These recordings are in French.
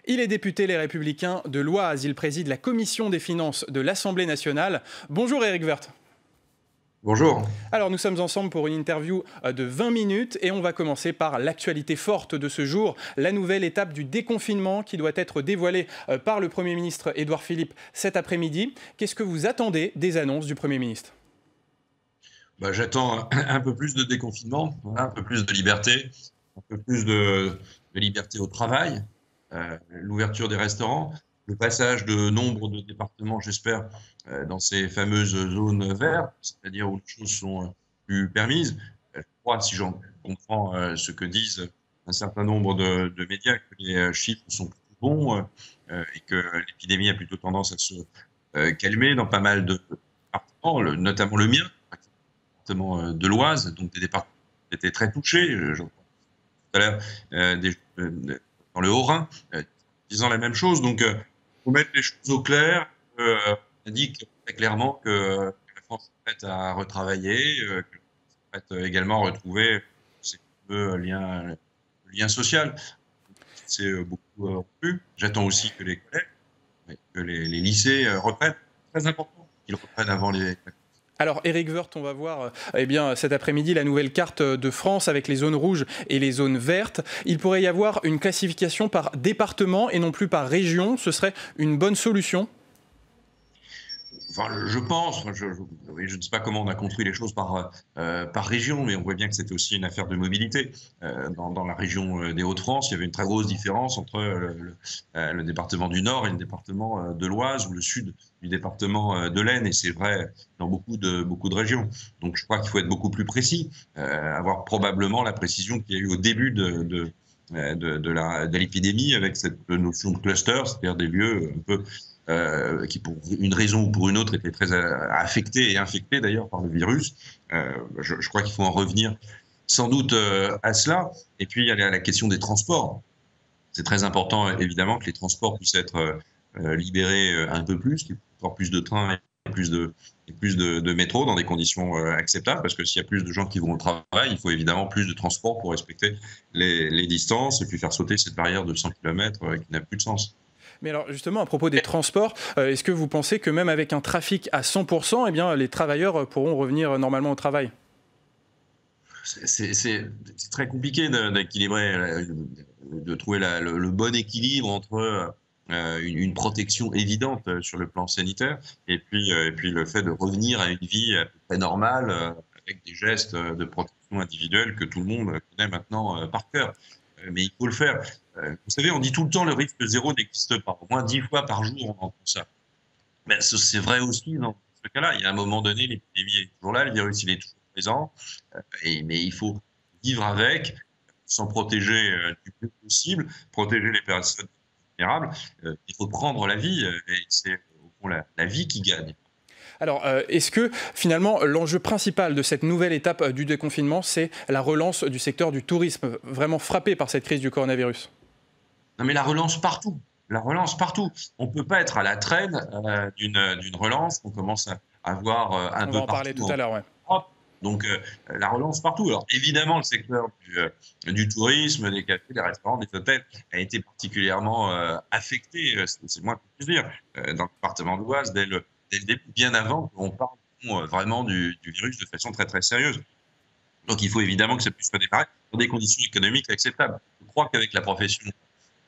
Il est député Les Républicains de l'Oise. Il préside la commission des finances de l'Assemblée nationale. Bonjour Éric Woerth. Bonjour. Alors nous sommes ensemble pour une interview de 20 minutes et on va commencer par l'actualité forte de ce jour, la nouvelle étape du déconfinement qui doit être dévoilée par le Premier ministre Édouard Philippe cet après-midi. Qu'est-ce que vous attendez des annonces du Premier ministre ? J'attends un peu plus de déconfinement, un peu plus de liberté, un peu plus de liberté au travail, l'ouverture des restaurants, le passage de nombre de départements, j'espère, dans ces fameuses zones vertes, c'est-à-dire où les choses sont plus permises. Je crois, si j'en comprends ce que disent un certain nombre de médias, que les chiffres sont plutôt bons et que l'épidémie a plutôt tendance à se calmer dans pas mal de départements, notamment le mien, de l'Oise, donc des départements qui étaient très touchés. J'entends tout à l'heure dans le Haut-Rhin, disant la même chose. Donc, il faut mettre les choses au clair. On indique très clairement que la France est prête à retravailler, qu'elle est prête également à retrouver ces liens sociaux. C'est beaucoup rompu. J'attends aussi que les collèges, que les lycées reprennent. C'est très important qu'ils reprennent avant les. Alors Éric Woerth, on va voir cet après-midi la nouvelle carte de France avec les zones rouges et les zones vertes. Il pourrait y avoir une classification par département et non plus par région. Ce serait une bonne solution ? Enfin, je pense, je ne sais pas comment on a construit les choses par région, mais on voit bien que c'était aussi une affaire de mobilité. Dans la région des Hauts-de-France, il y avait une très grosse différence entre le département du Nord et le département de l'Oise ou le sud du département de l'Aisne, et c'est vrai dans beaucoup de régions. Donc je crois qu'il faut être beaucoup plus précis, avoir probablement la précision qu'il y a eu au début de l'épidémie avec cette notion de cluster, c'est-à-dire des lieux un peu qui pour une raison ou pour une autre étaient très affectés et infectés d'ailleurs par le virus. Je crois qu'il faut en revenir sans doute à cela. Et puis il y a la question des transports. C'est très important évidemment que les transports puissent être libérés un peu plus, qu'il y ait encore plus de trains et plus de métro dans des conditions acceptables, parce que s'il y a plus de gens qui vont au travail, il faut évidemment plus de transports pour respecter les distances et puis faire sauter cette barrière de 100 km qui n'a plus de sens. Mais alors justement, à propos des transports, est-ce que vous pensez que même avec un trafic à 100%, eh bien, les travailleurs pourront revenir normalement au travail ? C'est très compliqué d'équilibrer, de trouver le bon équilibre entre une protection évidente sur le plan sanitaire et puis le fait de revenir à une vie à peu près normale avec des gestes de protection individuelle que tout le monde connaît maintenant par cœur. Mais il faut le faire. Vous savez, on dit tout le temps le risque zéro n'existe pas. Au moins 10 fois par jour, on entend ça. Mais c'est vrai aussi dans ce cas-là. Il y a un moment donné, l'épidémie est toujours là, le virus il est toujours présent. Mais il faut vivre avec, s'en protéger du plus possible, protéger les personnes vulnérables. Il faut prendre la vie, et c'est au fond la vie qui gagne. Alors, est-ce que finalement l'enjeu principal de cette nouvelle étape du déconfinement, c'est la relance du secteur du tourisme, vraiment frappé par cette crise du coronavirus ? Non, mais la relance partout. La relance partout. On ne peut pas être à la traîne d'une relance qu'on commence à voir un peu partout. On va en parler tout à l'heure, ouais. Donc, la relance partout. Alors, évidemment, le secteur du tourisme, des cafés, des restaurants, des hôtels a été particulièrement affecté, c'est moins que je puisse dire, dans le département de l'Oise, dès le début, bien avant qu'on parle vraiment du virus de façon très, très sérieuse. Donc, il faut évidemment que ça puisse redémarrer dans des conditions économiques acceptables. Je crois qu'avec la profession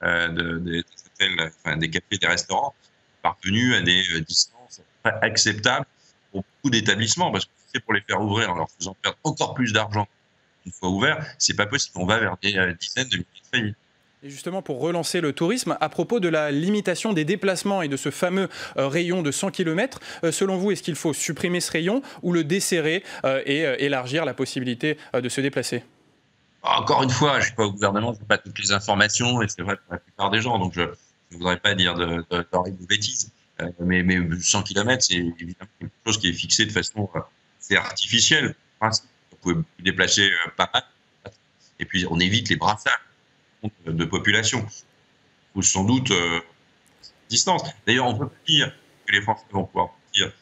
des hôtels, des cafés, des restaurants, parvenus à des distances acceptables pour beaucoup d'établissements, parce que si c'est pour les faire ouvrir en leur faisant perdre encore plus d'argent une fois ouverts, c'est pas possible. On va vers des dizaines de milliers de faillites. Et justement, pour relancer le tourisme, à propos de la limitation des déplacements et de ce fameux rayon de 100 km, selon vous, est-ce qu'il faut supprimer ce rayon ou le desserrer et élargir la possibilité de se déplacer ? Encore une fois, je ne suis pas au gouvernement, je n'ai pas toutes les informations, et c'est vrai pour la plupart des gens, donc je ne voudrais pas dire d'horribles bêtises. Mais 100 km, c'est évidemment quelque chose qui est fixé de façon assez artificielle. Vous pouvez vous déplacer pas mal, et puis on évite les brassages de population. Il faut sans doute distance. D'ailleurs, on peut dire que les Français vont pouvoir partir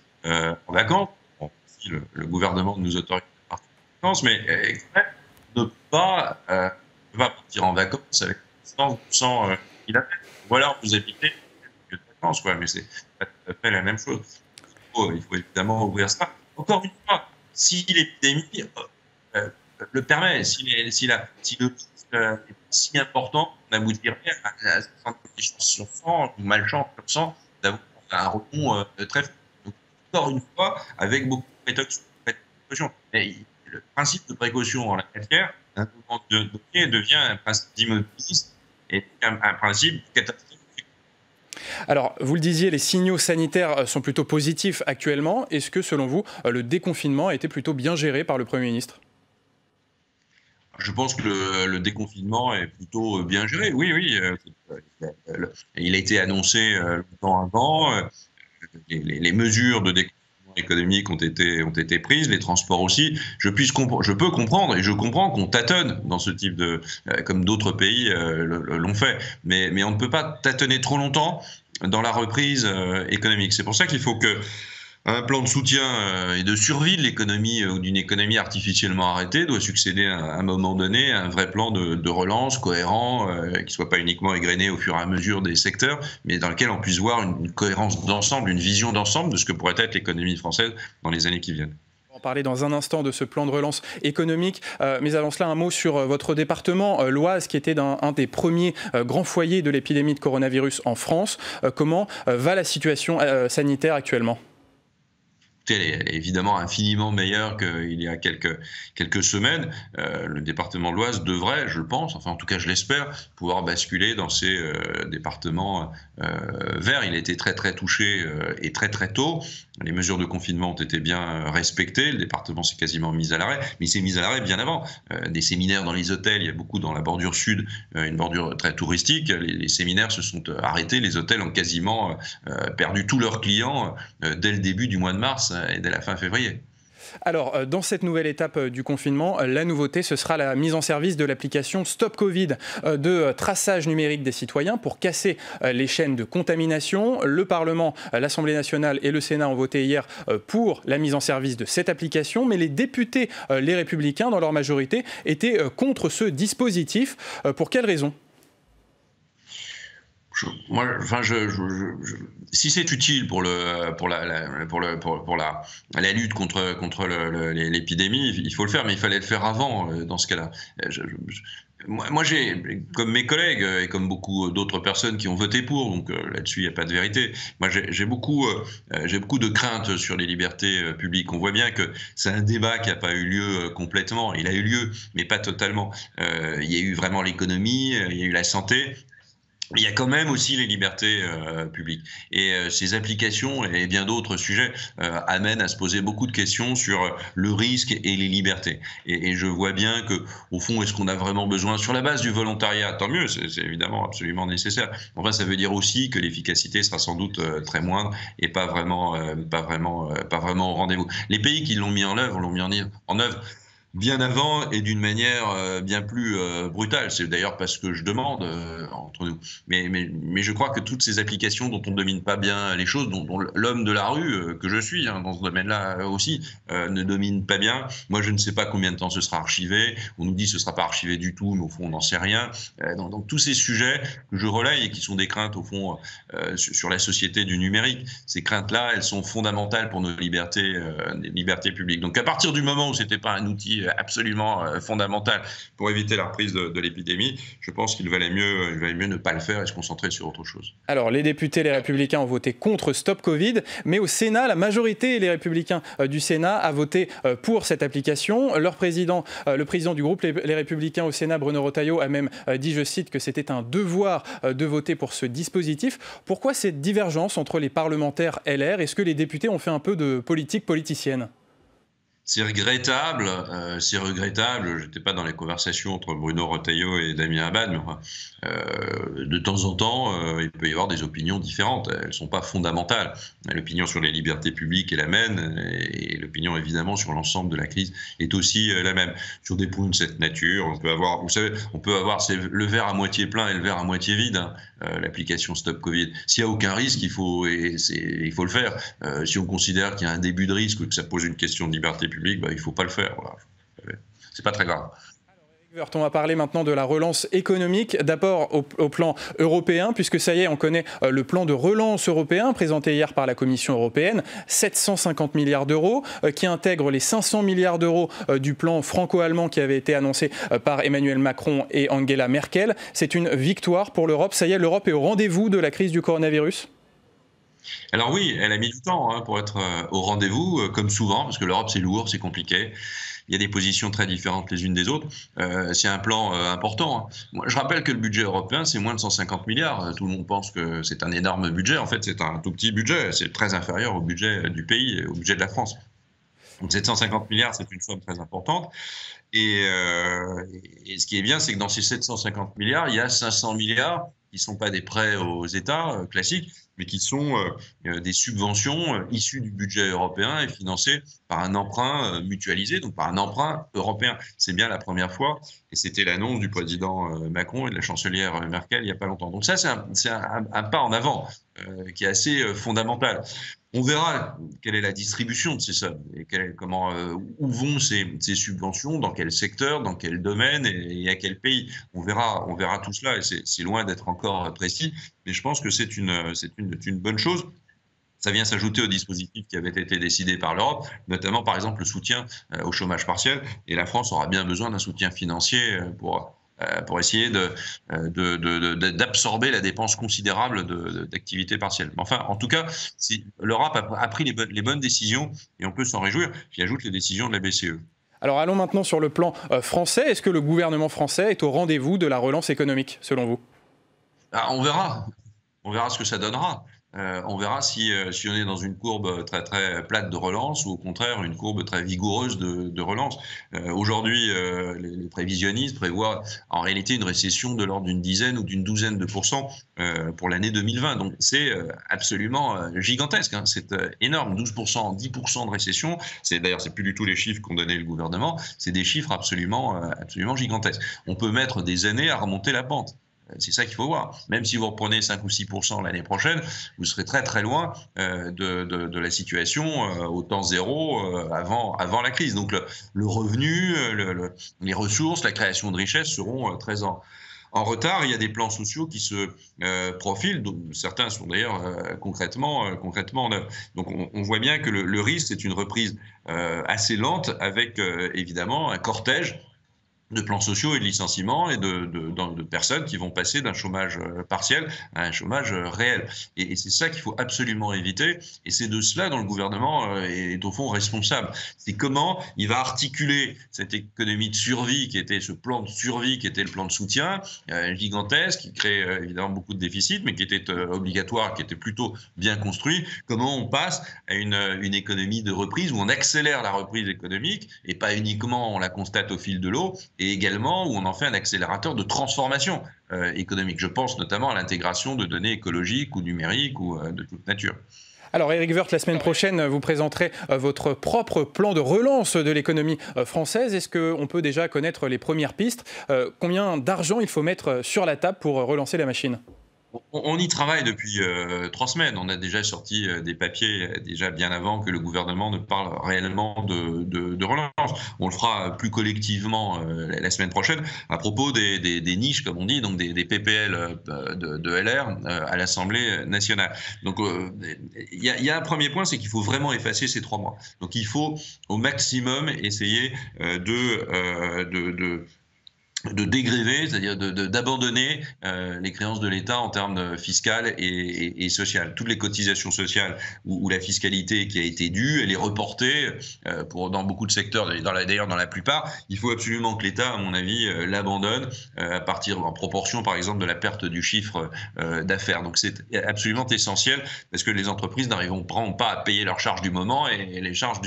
en vacances. Bon, si le gouvernement nous autorise à partir en vacances, mais ne pas partir en vacances avec une distance de 100 km. voilà, on vous habitez de vacances, quoi, mais c'est pas tout à fait la même chose. Il faut évidemment ouvrir ça. Encore une fois, si l'épidémie le permet, si le risque est si important, on aboutirait à 70 chances sur 100, ou malchance sur 100, d'avoir un rebond très fort. Donc, encore une fois, avec beaucoup de précautions. Mais le principe de précaution en la matière, à un moment donné, devient un principe d'immobilisme et un principe de catastrophe. Alors, vous le disiez, les signaux sanitaires sont plutôt positifs actuellement. Est-ce que, selon vous, le déconfinement a été plutôt bien géré par le Premier ministre ? Je pense que le déconfinement est plutôt bien géré. Oui, oui. Il a été annoncé longtemps avant. Les mesures de déconfinement économique ont été prises, les transports aussi. Je peux comprendre, et je comprends qu'on tâtonne dans ce type de, comme d'autres pays l'ont fait. Mais on ne peut pas tâtonner trop longtemps dans la reprise économique. C'est pour ça qu'il faut que un plan de soutien et de survie de l'économie ou d'une économie artificiellement arrêtée doit succéder à un moment donné à un vrai plan de relance cohérent, qui ne soit pas uniquement égrené au fur et à mesure des secteurs, mais dans lequel on puisse voir une cohérence d'ensemble, une vision d'ensemble de ce que pourrait être l'économie française dans les années qui viennent. On va parler dans un instant de ce plan de relance économique, mais avant cela, un mot sur votre département, l'Oise, qui était un des premiers grands foyers de l'épidémie de coronavirus en France. Comment va la situation sanitaire actuellement ? Elle est évidemment infiniment meilleure qu'il y a quelques semaines. Le département de l'Oise devrait, je le pense, enfin en tout cas je l'espère, pouvoir basculer dans ces départements verts. Il a été très très touché et très très tôt. Les mesures de confinement ont été bien respectées. Le département s'est quasiment mis à l'arrêt, mais il s'est mis à l'arrêt bien avant. Des séminaires dans les hôtels, il y a beaucoup dans la bordure sud, une bordure très touristique. Les séminaires se sont arrêtés. Les hôtels ont quasiment perdu tous leurs clients dès le début du mois de mars et dès la fin février. Alors, dans cette nouvelle étape du confinement, la nouveauté, ce sera la mise en service de l'application Stop Covid de traçage numérique des citoyens pour casser les chaînes de contamination. Le Parlement, l'Assemblée nationale et le Sénat ont voté hier pour la mise en service de cette application, mais les députés, les Républicains, dans leur majorité, étaient contre ce dispositif. Pour quelles raisons ? Si c'est utile pour la lutte contre l'épidémie, il faut le faire, mais il fallait le faire avant dans ce cas-là. Moi, j'ai, comme mes collègues et comme beaucoup d'autres personnes qui ont voté pour, donc là-dessus, il n'y a pas de vérité. Moi, j'ai beaucoup de craintes sur les libertés publiques. On voit bien que c'est un débat qui n'a pas eu lieu complètement. Il a eu lieu, mais pas totalement. Il y a eu vraiment l'économie, il y a eu la santé. Il y a quand même aussi les libertés publiques. Et ces applications et bien d'autres sujets amènent à se poser beaucoup de questions sur le risque et les libertés. Et je vois bien que, au fond, est-ce qu'on a vraiment besoin, sur la base du volontariat, tant mieux, c'est évidemment absolument nécessaire. Enfin, ça veut dire aussi que l'efficacité sera sans doute très moindre et pas vraiment au rendez-vous. Les pays qui l'ont mis en œuvre l'ont mis en œuvre bien avant et d'une manière bien plus brutale. C'est d'ailleurs pas ce que je demande entre nous. Mais je crois que toutes ces applications dont on ne domine pas bien les choses, dont l'homme de la rue, que je suis dans ce domaine-là aussi, ne domine pas bien. Moi, je ne sais pas combien de temps ce sera archivé. On nous dit que ce ne sera pas archivé du tout, mais au fond, on n'en sait rien. Donc tous ces sujets que je relaye et qui sont des craintes, au fond, sur la société du numérique, ces craintes-là, elles sont fondamentales pour nos libertés publiques. Donc à partir du moment où ce n'était pas un outil absolument fondamental pour éviter la reprise de l'épidémie, je pense qu'il valait mieux ne pas le faire et se concentrer sur autre chose. Alors, les députés, les Républicains ont voté contre Stop Covid, mais au Sénat, la majorité, les Républicains du Sénat, a voté pour cette application. Le président du groupe Les Républicains au Sénat, Bruno Retailleau, a même dit, je cite, que c'était un devoir de voter pour ce dispositif. Pourquoi cette divergence entre les parlementaires LR ? Est-ce que les députés ont fait un peu de politique politicienne ? C'est regrettable, Je n'étais pas dans les conversations entre Bruno Retailleau et Damien Abad, mais enfin, de temps en temps, il peut y avoir des opinions différentes. Elles ne sont pas fondamentales. L'opinion sur les libertés publiques est la même, et l'opinion évidemment sur l'ensemble de la crise est aussi la même. Sur des points de cette nature, on peut avoir le verre à moitié plein et le verre à moitié vide, l'application Stop Covid. S'il n'y a aucun risque, il faut le faire. Si on considère qu'il y a un début de risque ou que ça pose une question de liberté publique, il ne faut pas le faire. Voilà. C'est pas très grave. On va parler maintenant de la relance économique, d'abord au plan européen, puisque ça y est, on connaît le plan de relance européen présenté hier par la Commission européenne, 750 milliards d'euros, qui intègre les 500 milliards d'euros du plan franco-allemand qui avait été annoncé par Emmanuel Macron et Angela Merkel. C'est une victoire pour l'Europe. Ça y est, l'Europe est au rendez-vous de la crise du coronavirus ? Alors oui, elle a mis du temps pour être au rendez-vous, comme souvent, parce que l'Europe c'est lourd, c'est compliqué. Il y a des positions très différentes les unes des autres. C'est un plan important. Moi, je rappelle que le budget européen, c'est moins de 150 milliards. Tout le monde pense que c'est un énorme budget. En fait, c'est un tout petit budget. C'est très inférieur au budget du pays, au budget de la France. Donc 750 milliards, c'est une somme très importante. Et ce qui est bien, c'est que dans ces 750 milliards, il y a 500 milliards qui ne sont pas des prêts aux États classiques, mais qui sont des subventions issues du budget européen et financées par un emprunt mutualisé, donc par un emprunt européen. C'est bien la première fois, et c'était l'annonce du président Macron et de la chancelière Merkel il n'y a pas longtemps. Donc ça, c'est un pas en avant qui est assez fondamental. On verra quelle est la distribution de ces sommes, et où vont ces subventions, dans quel secteur, dans quel domaine et à quel pays. On verra tout cela, et c'est loin d'être encore précis, mais je pense que c'est une bonne chose. Ça vient s'ajouter aux dispositifs qui avaient été décidés par l'Europe, notamment par exemple le soutien au chômage partiel, et la France aura bien besoin d'un soutien financier pour essayer d'absorber la dépense considérable d'activité partielle. Enfin, en tout cas, l'Europe a pris les bonnes décisions et on peut s'en réjouir. J'y ajoute les décisions de la BCE. Alors allons maintenant sur le plan français. Est-ce que le gouvernement français est au rendez-vous de la relance économique, selon vous ? On verra. On verra ce que ça donnera. On verra si on est dans une courbe très très plate de relance ou au contraire une courbe très vigoureuse de relance. Aujourd'hui, les prévisionnistes prévoient en réalité une récession de l'ordre d'une dizaine ou d'une douzaine de pourcents pour l'année 2020. Donc c'est absolument gigantesque, hein. C'est énorme, 12%, 10% de récession. D'ailleurs, c'est plus du tout les chiffres qu'ont donné le gouvernement. C'est des chiffres absolument gigantesques. On peut mettre des années à remonter la pente. C'est ça qu'il faut voir. Même si vous reprenez 5 ou 6% l'année prochaine, vous serez très très loin de la situation au temps zéro avant la crise. Donc le revenu, les ressources, la création de richesses seront très en retard. Il y a des plans sociaux qui se profilent, dont certains sont d'ailleurs concrètement en œuvre. Donc on voit bien que le risque, c'est une reprise assez lente avec évidemment un cortège de plans sociaux et de licenciements et de personnes qui vont passer d'un chômage partiel à un chômage réel. Et c'est ça qu'il faut absolument éviter. Et c'est de cela dont le gouvernement est au fond responsable. C'est comment il va articuler cette économie de survie qui était ce plan de survie, qui était le plan de soutien gigantesque, qui crée évidemment beaucoup de déficits, mais qui était obligatoire, qui était plutôt bien construit. Comment on passe à une économie de reprise où on accélère la reprise économique et pas uniquement on la constate au fil de l'eau, et également où on en fait un accélérateur de transformation économique. Je pense notamment à l'intégration de données écologiques ou numériques ou de toute nature. Alors Éric Woerth, la semaine prochaine, vous présenterez votre propre plan de relance de l'économie française. Est-ce qu'on peut déjà connaître les premières pistes ? Combien d'argent il faut mettre sur la table pour relancer la machine ? On y travaille depuis 3 semaines. On a déjà sorti des papiers déjà bien avant que le gouvernement ne parle réellement de relance. On le fera plus collectivement la semaine prochaine à propos des niches, comme on dit, donc des PPL de LR à l'Assemblée nationale. Donc il y a un premier point, c'est qu'il faut vraiment effacer ces 3 mois. Donc il faut au maximum essayer de dégréver, c'est-à-dire d'abandonner les créances de l'État en termes fiscal et social. Toutes les cotisations sociales ou la fiscalité qui a été due, elle est reportée dans beaucoup de secteurs, d'ailleurs dans la plupart. Il faut absolument que l'État, à mon avis, l'abandonne à partir en proportion, par exemple, de la perte du chiffre d'affaires. Donc c'est absolument essentiel parce que les entreprises n'arriveront pas à payer leurs charges du moment et les charges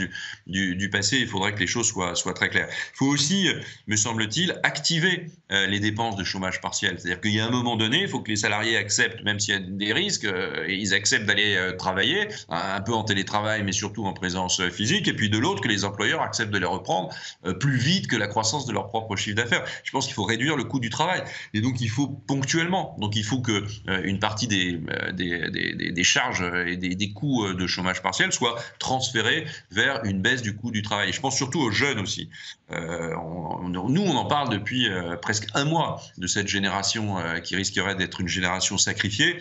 du passé. Il faudrait que les choses soient très claires. Il faut aussi, me semble-t-il, activer les dépenses de chômage partiel. C'est-à-dire qu'il y a un moment donné, il faut que les salariés acceptent, même s'il y a des risques, et ils acceptent d'aller travailler, un peu en télétravail, mais surtout en présence physique, et puis de l'autre, que les employeurs acceptent de les reprendre plus vite que la croissance de leur propre chiffre d'affaires. Je pense qu'il faut réduire le coût du travail. Et donc, il faut ponctuellement. Donc, il faut que une partie des charges et des coûts de chômage partiel soit transférée vers une baisse du coût du travail. Et je pense surtout aux jeunes aussi. Nous, on en parle depuis presque un mois de cette génération qui risquerait d'être une génération sacrifiée.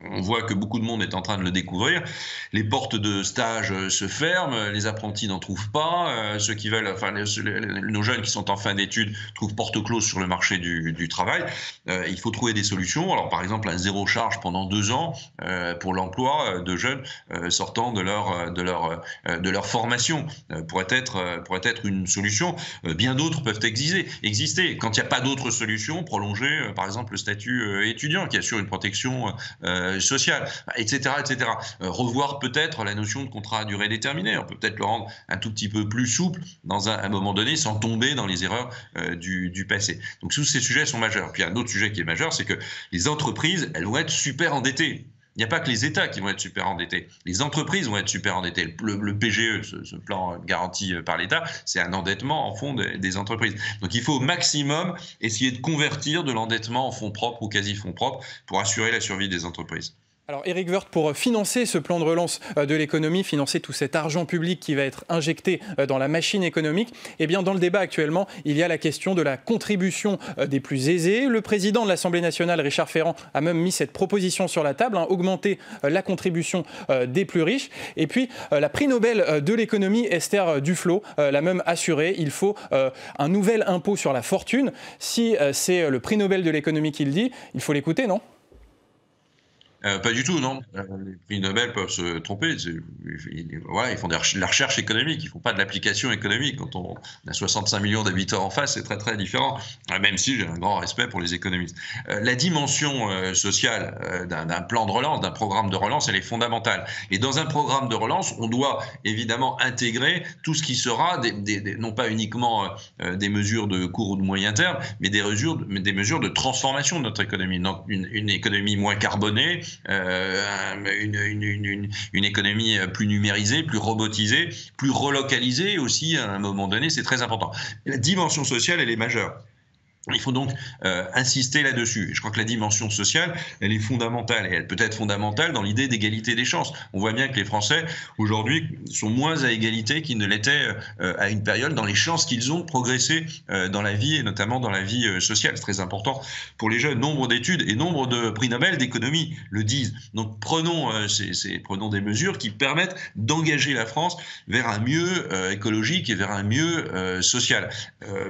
On voit que beaucoup de monde est en train de le découvrir. Les portes de stage se ferment, les apprentis n'en trouvent pas. Ceux qui veulent, enfin, nos jeunes qui sont en fin d'études trouvent porte close sur le marché du travail. Il faut trouver des solutions. Alors, par exemple, un zéro charge pendant 2 ans pour l'emploi de jeunes sortant de leur formation pourrait être une solution. Bien d'autres peuvent exister. Quand il n'y a pas d'autres solutions, prolonger, par exemple, le statut étudiant qui assure une protection sociale, etc., etc. Revoir peut-être la notion de contrat à durée déterminée. On peut peut-être le rendre un tout petit peu plus souple dans un moment donné, sans tomber dans les erreurs du passé. Donc tous ces sujets sont majeurs. Puis un autre sujet qui est majeur, c'est que les entreprises, elles vont être super endettées. Il n'y a pas que les États qui vont être super endettés. Les entreprises vont être super endettées. Le PGE, ce plan garanti par l'État, c'est un endettement en fonds des entreprises. Donc il faut au maximum essayer de convertir de l'endettement en fonds propres ou quasi-fonds propres pour assurer la survie des entreprises. Alors Éric Woerth, pour financer ce plan de relance de l'économie, financer tout cet argent public qui va être injecté dans la machine économique, eh bien dans le débat actuellement, il y a la question de la contribution des plus aisés. Le président de l'Assemblée nationale, Richard Ferrand, a même mis cette proposition sur la table, augmenter la contribution des plus riches. Et puis la prix Nobel de l'économie, Esther Duflo, l'a même assuré, il faut un nouvel impôt sur la fortune. Si c'est le prix Nobel de l'économie qui le dit, il faut l'écouter, non ? Pas du tout, non. Les prix Nobel peuvent se tromper. Voilà, ils font de la recherche économique, ils ne font pas de l'application économique. Quand on a 65 millions d'habitants en face, c'est très très différent, même si j'ai un grand respect pour les économistes. La dimension sociale d'un plan de relance, d'un programme de relance, elle est fondamentale. Et dans un programme de relance, on doit évidemment intégrer tout ce qui sera, non pas uniquement des mesures de court ou de moyen terme, mais des mesures de transformation de notre économie. Donc une économie moins carbonée, une économie plus numérisée, plus robotisée, plus relocalisée aussi à un moment donné, c'est très important. La dimension sociale, elle est majeure. Il faut donc insister là-dessus. Je crois que la dimension sociale, elle est fondamentale. Et elle peut être fondamentale dans l'idée d'égalité des chances. On voit bien que les Français, aujourd'hui, sont moins à égalité qu'ils ne l'étaient à une période dans les chances qu'ils ont de progresser dans la vie, et notamment dans la vie sociale. C'est très important pour les jeunes. Nombre d'études et nombre de prix Nobel d'économie le disent. Donc prenons des mesures qui permettent d'engager la France vers un mieux écologique et vers un mieux social.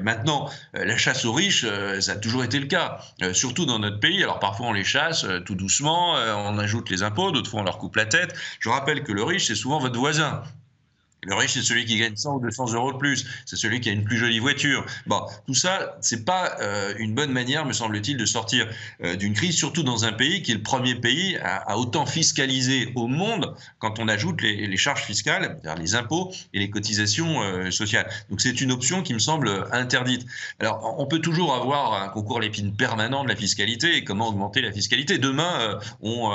Maintenant, la chasse aux riches, ça a toujours été le cas, surtout dans notre pays. Alors parfois on les chasse tout doucement, on ajoute les impôts, d'autres fois on leur coupe la tête. Je rappelle que le riche, c'est souvent votre voisin. Le riche, c'est celui qui gagne 100 ou 200 euros de plus. C'est celui qui a une plus jolie voiture. Bon, tout ça, c'est pas une bonne manière, me semble-t-il, de sortir d'une crise, surtout dans un pays qui est le premier pays à autant fiscaliser au monde quand on ajoute les charges fiscales, c'est-à-dire les impôts et les cotisations sociales. Donc c'est une option qui me semble interdite. Alors, on peut toujours avoir un concours l'épine permanent de la fiscalité et comment augmenter la fiscalité. Demain, on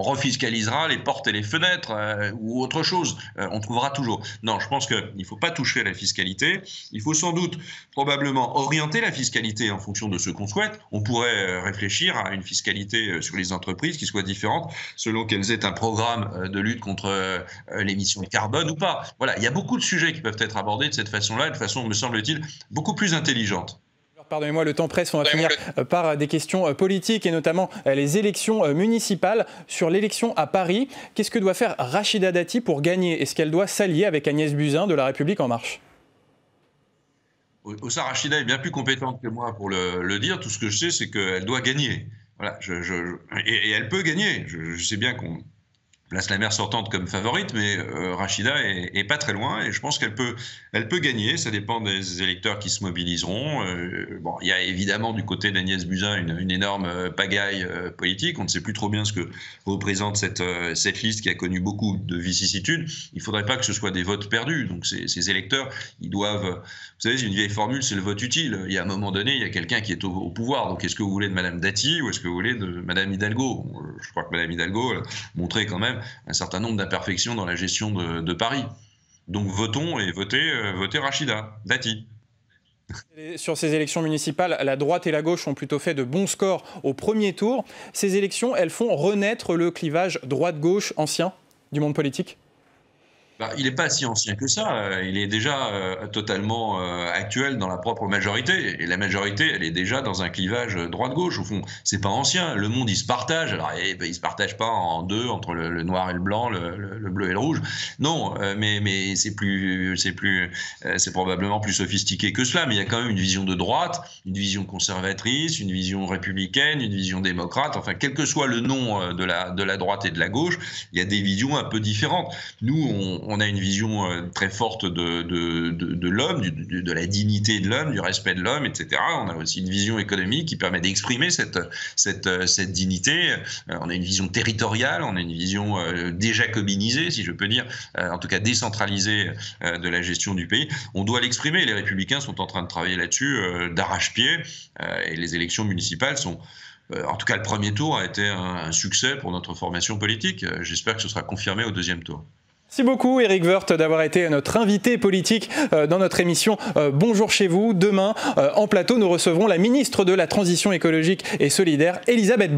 refiscalisera les portes et les fenêtres ou autre chose. On trouvera toujours. Non, je pense qu'il ne faut pas toucher à la fiscalité. Il faut sans doute, probablement, orienter la fiscalité en fonction de ce qu'on souhaite. On pourrait réfléchir à une fiscalité sur les entreprises qui soit différente selon qu'elles aient un programme de lutte contre l'émission de carbone ou pas. Voilà, il y a beaucoup de sujets qui peuvent être abordés de cette façon-là, de façon, me semble-t-il, beaucoup plus intelligente. Pardonnez-moi, le temps presse, on va finir par des questions politiques et notamment les élections municipales. Sur l'élection à Paris, qu'est-ce que doit faire Rachida Dati pour gagner? Est-ce qu'elle doit s'allier avec Agnès Buzyn de La République En Marche? Rachida est bien plus compétente que moi pour le dire. Tout ce que je sais, c'est qu'elle doit gagner. Voilà, et elle peut gagner. Je sais bien qu'on place la maire sortante comme favorite, mais Rachida est pas très loin et je pense qu'elle peut gagner. Ça dépend des électeurs qui se mobiliseront. Bon, il y a évidemment du côté d'Agnès Buzyn une énorme pagaille politique. On ne sait plus trop bien ce que représente cette liste qui a connu beaucoup de vicissitudes. Il ne faudrait pas que ce soit des votes perdus. Donc ces électeurs, ils doivent... Vous savez, c'est une vieille formule, c'est le vote utile. Il y a un moment donné, il y a quelqu'un qui est au pouvoir. Donc est-ce que vous voulez de Madame Dati ou est-ce que vous voulez de Madame Hidalgo? Je crois que Madame Hidalgo montrait quand même un certain nombre d'imperfections dans la gestion de Paris. Donc votons et votez Rachida Dati. Sur ces élections municipales, la droite et la gauche ont plutôt fait de bons scores au premier tour. Ces élections, elles font renaître le clivage droite-gauche ancien du monde politique? Il n'est pas si ancien que ça. Il est déjà totalement actuel dans la propre majorité. Et la majorité, elle est déjà dans un clivage droite-gauche. Au fond, c'est pas ancien. Le monde, il se partage. Alors, il se partage pas en deux entre le noir et le blanc, le bleu et le rouge. Non, mais c'est probablement plus sophistiqué que cela. Mais il y a quand même une vision de droite, une vision conservatrice, une vision républicaine, une vision démocrate. Enfin, quel que soit le nom de la droite et de la gauche, il y a des visions un peu différentes. Nous, on a une vision très forte de l'homme, de la dignité de l'homme, du respect de l'homme, etc. On a aussi une vision économique qui permet d'exprimer cette dignité. On a une vision territoriale, on a une vision déjacobinisée, si je peux dire, en tout cas décentralisée de la gestion du pays. On doit l'exprimer. Les Républicains sont en train de travailler là-dessus d'arrache-pied et les élections municipales sont... En tout cas, le premier tour a été un succès pour notre formation politique. J'espère que ce sera confirmé au deuxième tour. Merci beaucoup Éric Woerth d'avoir été notre invité politique dans notre émission Bonjour chez vous. Demain, en plateau, nous recevrons la ministre de la Transition écologique et solidaire, Elisabeth Borne.